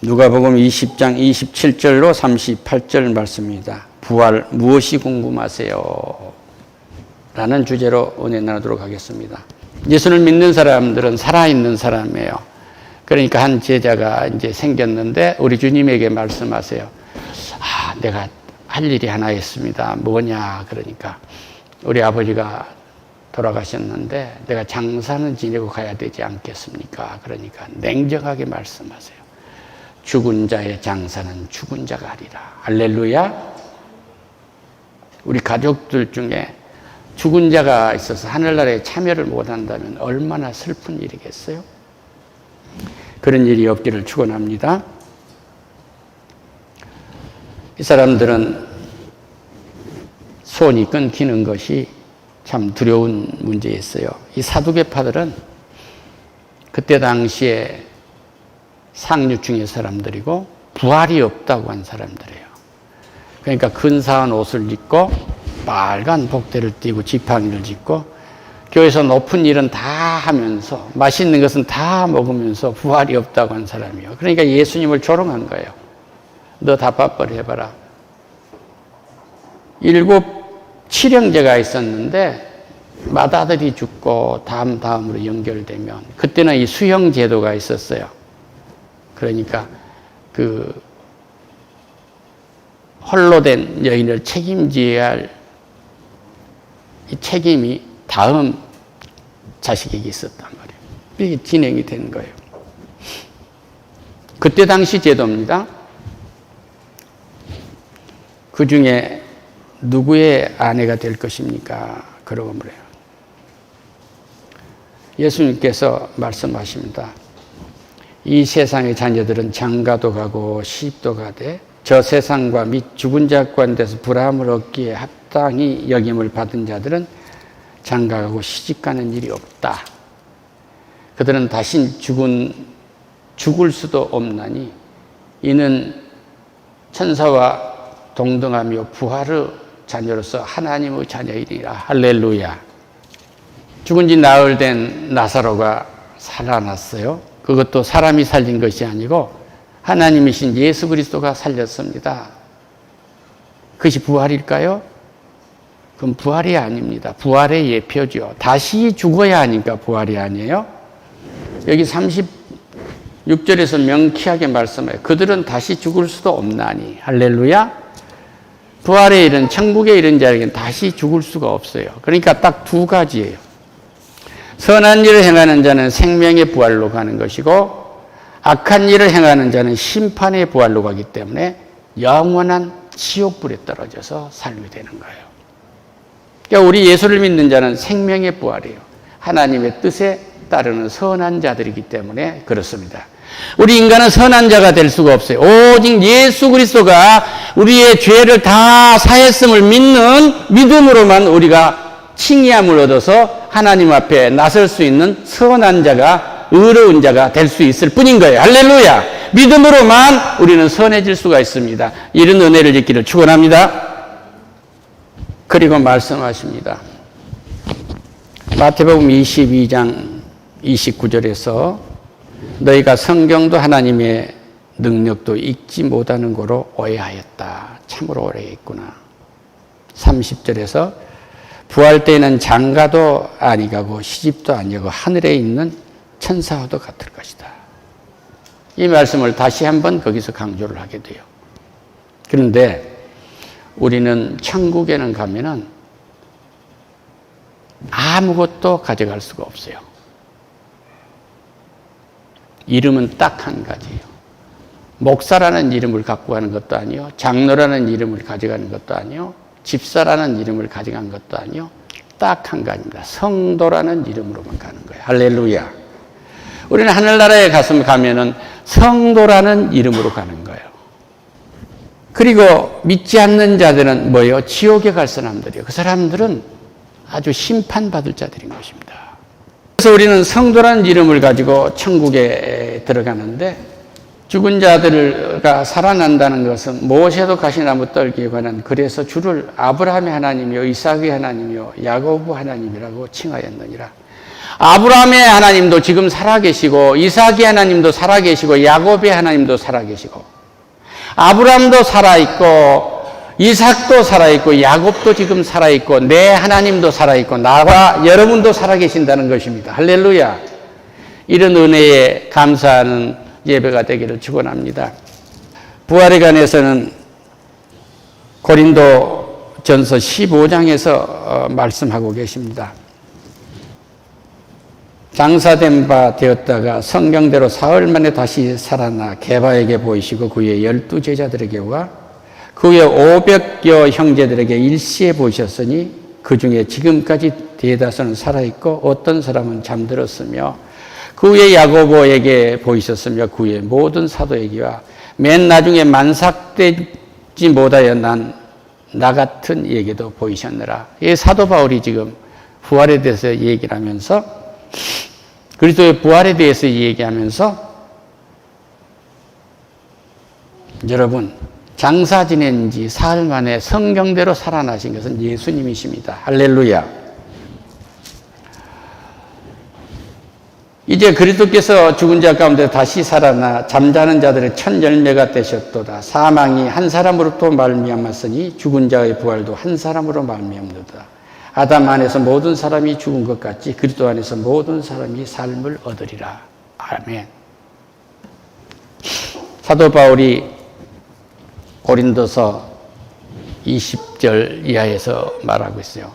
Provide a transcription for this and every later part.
누가복음 20장 27절로 38절 말씀입니다. 부활 무엇이 궁금하세요? 라는 주제로 은혜 나누도록 하겠습니다. 예수를 믿는 사람들은 살아있는 사람이에요. 그러니까 한 제자가 이제 생겼는데 우리 주님에게 말씀하세요. 내가 할 일이 하나 있습니다. 뭐냐? 그러니까 우리 아버지가 돌아가셨는데 내가 장사는 지내고 가야 되지 않겠습니까? 그러니까 냉정하게 말씀하세요. 죽은 자의 장사는 죽은 자가 하리라. 할렐루야. 우리 가족들 중에 죽은 자가 있어서 하늘나라에 참여를 못한다면 얼마나 슬픈 일이겠어요? 그런 일이 없기를 축원합니다. 이 사람들은 손이 끊기는 것이 참 두려운 문제였어요. 이 사두개파들은 그때 당시에 상류층의 사람들이고 부활이 없다고 한 사람들이에요. 그러니까 근사한 옷을 입고 빨간 복대를 띠고 지팡이를 짚고 교회에서 높은 일은 다 하면서 맛있는 것은 다 먹으면서 부활이 없다고 한 사람이에요. 그러니까 예수님을 조롱한 거예요. 너 답답벌 해봐라. 7 칠형제가 있었는데 맏아들이 죽고 다음으로 연결되면 그때는 이 수형 제도가 있었어요. 그러니까 그 홀로 된 여인을 책임져야 할 이 책임이 다음 자식에게 있었단 말이에요. 이게 진행이 된 거예요. 그때 당시 제도입니다. 그 중에 누구의 아내가 될 것입니까? 그러고 말해요. 예수님께서 말씀하십니다. 이 세상의 자녀들은 장가도 가고 시집도 가되 저 세상과 및 죽은 자 가운데서 불암을 얻기에 합당히 여김을 받은 자들은 장가가고 시집가는 일이 없다. 그들은 다신 죽을 수도 없나니 이는 천사와 동등하며 부활의 자녀로서 하나님의 자녀이니라. 할렐루야. 죽은 지 나흘 된 나사로가 살아났어요. 그것도 사람이 살린 것이 아니고 하나님이신 예수 그리스도가 살렸습니다. 그것이 부활일까요? 그건 부활이 아닙니다. 부활의 예표죠. 다시 죽어야 하니까 부활이 아니에요. 여기 36절에서 명쾌하게 말씀해요. 그들은 다시 죽을 수도 없나니. 할렐루야. 부활의 일은 천국에 이른 자에게는 다시 죽을 수가 없어요. 그러니까 딱 두 가지예요. 선한 일을 행하는 자는 생명의 부활로 가는 것이고 악한 일을 행하는 자는 심판의 부활로 가기 때문에 영원한 지옥불에 떨어져서 살게 되는 거예요. 그러니까 우리 예수를 믿는 자는 생명의 부활이에요. 하나님의 뜻에 따르는 선한 자들이기 때문에 그렇습니다. 우리 인간은 선한 자가 될 수가 없어요. 오직 예수 그리스도가 우리의 죄를 다 사했음을 믿는 믿음으로만 우리가 칭의함을 얻어서 하나님 앞에 나설 수 있는 선한 자가 의로운 자가 될 수 있을 뿐인 거예요. 할렐루야. 믿음으로만 우리는 선해질 수가 있습니다. 이런 은혜를 잊기를 축원합니다. 그리고 말씀하십니다. 마태복음 22장 29절에서 너희가 성경도 하나님의 능력도 읽지 못하는 거로 오해하였다. 참으로 오해했구나. 30절에서 부활 때에는 장가도 아니 가고 시집도 아니고 하늘에 있는 천사와도 같을 것이다. 이 말씀을 다시 한번 거기서 강조를 하게 돼요. 그런데 우리는 천국에는 가면은 아무것도 가져갈 수가 없어요. 이름은 딱 한 가지예요. 목사라는 이름을 갖고 가는 것도 아니요. 장로라는 이름을 가져가는 것도 아니요. 집사라는 이름을 가져간 것도 아니요. 딱 한 가지입니다. 성도라는 이름으로만 가는 거예요. 할렐루야. 우리는 하늘나라에 가면은 성도라는 이름으로 가는 거예요. 그리고 믿지 않는 자들은 뭐예요? 지옥에 갈 사람들이에요. 그 사람들은 아주 심판받을 자들인 것입니다. 그래서 우리는 성도라는 이름을 가지고 천국에 들어가는데 죽은 자들과 살아난다는 것은 모세도 가시나무 떨기에 관한 그래서 주를 아브라함의 하나님이요 이삭의 하나님이요 야고보 하나님이라고 칭하였느니라. 아브라함의 하나님도 지금 살아계시고 이삭의 하나님도 살아계시고 야곱의 하나님도 살아계시고 아브라함도 살아있고 이삭도 살아있고 야곱도 지금 살아있고 내 하나님도 살아있고 나와 여러분도 살아계신다는 것입니다. 할렐루야. 이런 은혜에 감사하는 예배가 되기를 축원합니다. 부활에 관해서는 고린도 전서 15장에서 말씀하고 계십니다. 장사된 바 되었다가 성경대로 사흘 만에 다시 살아나 게바에게 보이시고 그의 12제자들에게와 그의 500여 형제들에게 일시에 보이셨으니 그 중에 지금까지 대다수는 살아있고 어떤 사람은 잠들었으며 그의 야고보에게 보이셨으며 그의 모든 사도에게와 맨 나중에 만삭되지 못하여 나 같은 에게도 보이셨느라. 이 사도 바울이 지금 부활에 대해서 얘기를 하면서 그리스도의 부활에 대해서 얘기하면서 여러분 장사 지낸 지 사흘 만에 성경대로 살아나신 것은 예수님이십니다. 할렐루야. 이제 그리스도께서 죽은 자 가운데 다시 살아나 잠자는 자들의 첫 열매가 되셨도다. 사망이 한 사람으로부터 말미암았으니 죽은 자의 부활도 한 사람으로 말미암도다. 아담 안에서 모든 사람이 죽은 것 같이 그리스도 안에서 모든 사람이 삶을 얻으리라. 아멘. 사도 바울이 고린도서 20절 이하에서 말하고 있어요.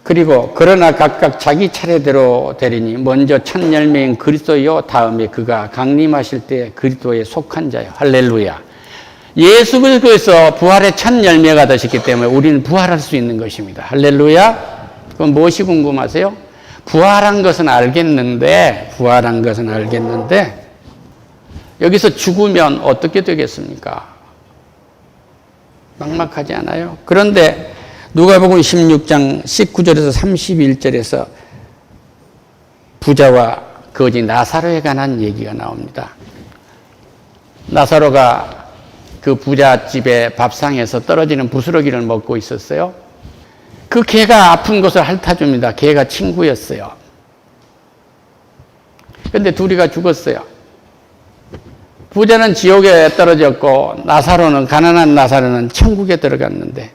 그리고 그러나 각각 자기 차례대로 되리니 먼저 첫 열매인 그리스도요 다음에 그가 강림하실 때 그리스도에 속한 자요. 할렐루야. 예수 그리스도에서 부활의 첫 열매가 되셨기 때문에 우리는 부활할 수 있는 것입니다. 할렐루야. 그럼 무엇이 궁금하세요? 부활한 것은 알겠는데 여기서 죽으면 어떻게 되겠습니까? 막막하지 않아요? 그런데 누가복음 16장 19절에서 31절에서 부자와 거지 나사로에 관한 얘기가 나옵니다. 나사로가 그 부잣집의 밥상에서 떨어지는 부스러기를 먹고 있었어요. 그 개가 아픈 곳을 핥아줍니다. 개가 친구였어요. 그런데 둘이가 죽었어요. 부자는 지옥에 떨어졌고 가난한 나사로는 천국에 들어갔는데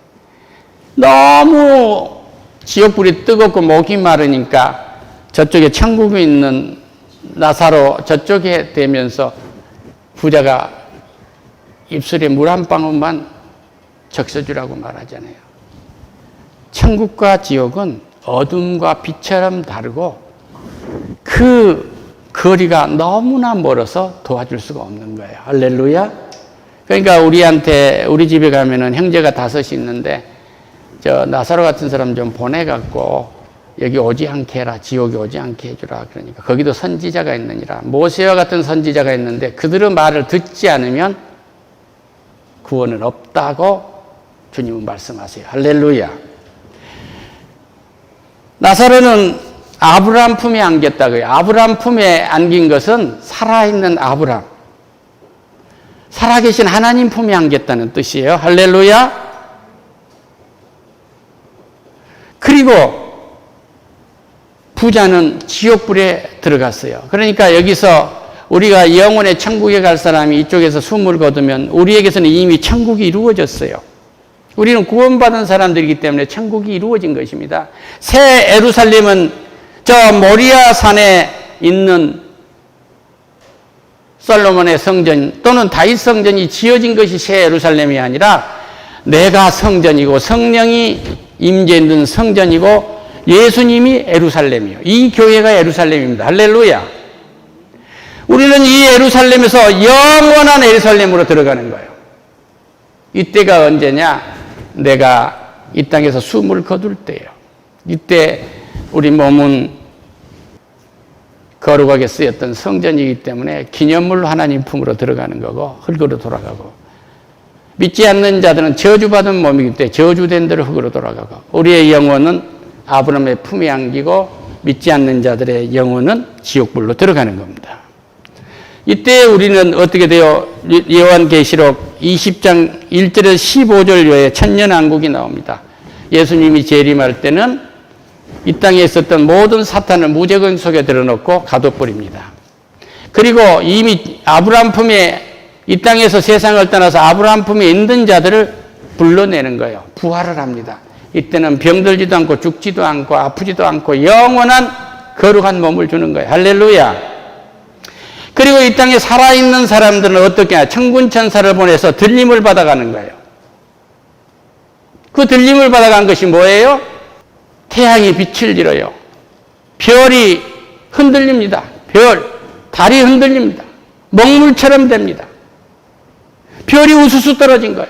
너무 지옥불이 뜨겁고 목이 마르니까 저쪽에 천국에 있는 나사로 저쪽에 대면서 부자가 입술에 물 한 방울만 적셔주라고 말하잖아요. 천국과 지옥은 어둠과 빛처럼 다르고 그 거리가 너무나 멀어서 도와줄 수가 없는 거예요. 할렐루야. 그러니까 우리 집에 가면은 형제가 5이 있는데 저 나사로 같은 사람 좀 보내갖고 여기 오지 않게 해라. 지옥에 오지 않게 해주라. 그러니까 거기도 선지자가 있느니라. 모세와 같은 선지자가 있는데 그들의 말을 듣지 않으면 구원은 없다고 주님은 말씀하세요. 할렐루야. 나사로는 아브라함 품에 안겼다고요. 아브라함 품에 안긴 것은 살아있는 아브라함, 살아계신 하나님 품에 안겼다는 뜻이에요. 할렐루야. 그리고 부자는 지옥불에 들어갔어요. 그러니까 여기서 우리가 영원의 천국에 갈 사람이 이쪽에서 숨을 거두면 우리에게서는 이미 천국이 이루어졌어요. 우리는 구원받은 사람들이기 때문에 천국이 이루어진 것입니다. 새 예루살렘은 저 모리아 산에 있는 솔로몬의 성전 또는 다윗 성전이 지어진 것이 새 예루살렘이 아니라 내가 성전이고 성령이 임재있는 성전이고 예수님이 예루살렘이요. 이 교회가 예루살렘입니다. 할렐루야. 우리는 이 예루살렘에서 영원한 예루살렘으로 들어가는 거예요. 이때가 언제냐? 내가 이 땅에서 숨을 거둘 때예요. 이때 우리 몸은 거룩하게 쓰였던 성전이기 때문에 기념물로 하나님 품으로 들어가는 거고 흙으로 돌아가고 믿지 않는 자들은 저주받은 몸이기 때문에 저주된 대로 흙으로 돌아가고 우리의 영혼은 아브라함의 품에 안기고 믿지 않는 자들의 영혼은 지옥불로 들어가는 겁니다. 이때 우리는 어떻게 돼요? 요한계시록 20장 1절에서 15절 외에 천년왕국이 나옵니다. 예수님이 재림할 때는 이 땅에 있었던 모든 사탄을 무저갱 속에 들어놓고 가둬버립니다. 그리고 이미 아브라함 품에 이 땅에서 세상을 떠나서 아브라함 품에 있는 자들을 불러내는 거예요. 부활을 합니다. 이때는 병들지도 않고 죽지도 않고 아프지도 않고 영원한 거룩한 몸을 주는 거예요. 할렐루야. 그리고 이 땅에 살아있는 사람들은 어떻게 하냐. 천군천사를 보내서 들림을 받아가는 거예요. 그 들림을 받아간 것이 뭐예요? 태양이 빛을 잃어요. 별이 흔들립니다. 달이 흔들립니다. 먹물처럼 됩니다. 별이 우수수 떨어진 거예요.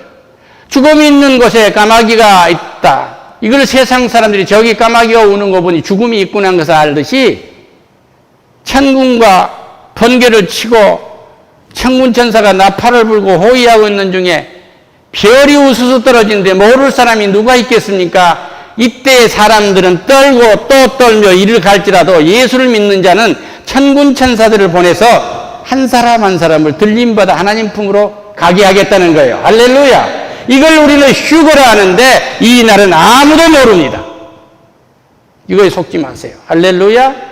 죽음이 있는 곳에 까마귀가 있다. 이걸 세상 사람들이 저기 까마귀가 우는 거 보니 죽음이 있구나 하는 것을 알듯이 천군과 번개를 치고 천군천사가 나팔을 불고 호위하고 있는 중에 별이 우수수 떨어지는데 모를 사람이 누가 있겠습니까? 이때 사람들은 떨고 또 떨며 이를 갈지라도 예수를 믿는 자는 천군천사들을 보내서 한 사람 한 사람을 들림받아 하나님 품으로 가게 하겠다는 거예요. 할렐루야. 이걸 우리는 휴거라 하는데 이 날은 아무도 모릅니다. 이거에 속지 마세요. 할렐루야.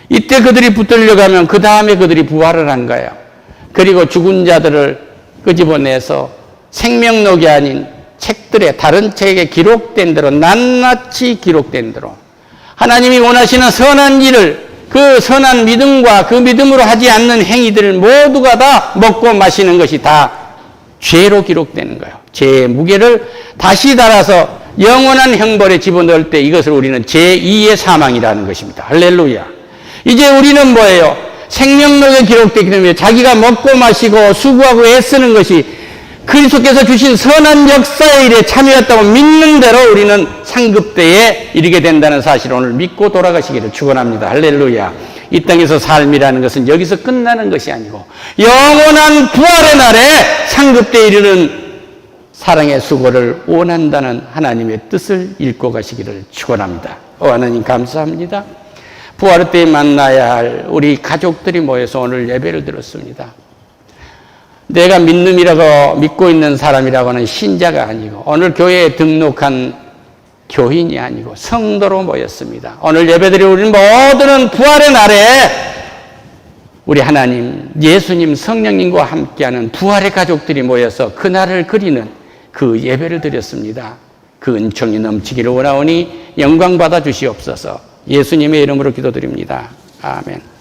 이때 그들이 붙들려가면 그 다음에 그들이 부활을 한 거예요. 그리고 죽은 자들을 끄집어내서 생명록이 아닌 책들에 다른 책에 기록된 대로 낱낱이 기록된 대로 하나님이 원하시는 선한 일을 그 선한 믿음과 그 믿음으로 하지 않는 행위들 모두가 다 먹고 마시는 것이 다 죄로 기록되는 거예요. 죄의 무게를 다시 달아서 영원한 형벌에 집어넣을 때 이것을 우리는 제2의 사망이라는 것입니다. 할렐루야. 이제 우리는 뭐예요? 생명록에 기록되기 때문에 자기가 먹고 마시고 수고하고 애쓰는 것이 그리스도께서 주신 선한 역사의 일에 참여했다고 믿는 대로 우리는 상급대에 이르게 된다는 사실을 오늘 믿고 돌아가시기를 축원합니다. 할렐루야. 이 땅에서 삶이라는 것은 여기서 끝나는 것이 아니고 영원한 부활의 날에 상급대에 이르는 사랑의 수고를 원한다는 하나님의 뜻을 읽고 가시기를 축원합니다. 하나님 감사합니다. 부활 때 만나야 할 우리 가족들이 모여서 오늘 예배를 드렸습니다. 내가 믿고 있는 사람이라고 하는 신자가 아니고 오늘 교회에 등록한 교인이 아니고 성도로 모였습니다. 오늘 예배드린 우리 모두는 부활의 날에 우리 하나님, 예수님, 성령님과 함께하는 부활의 가족들이 모여서 그 날을 그리는 그 예배를 드렸습니다. 그 은총이 넘치기를 원하오니 영광 받아 주시옵소서. 예수님의 이름으로 기도드립니다. 아멘.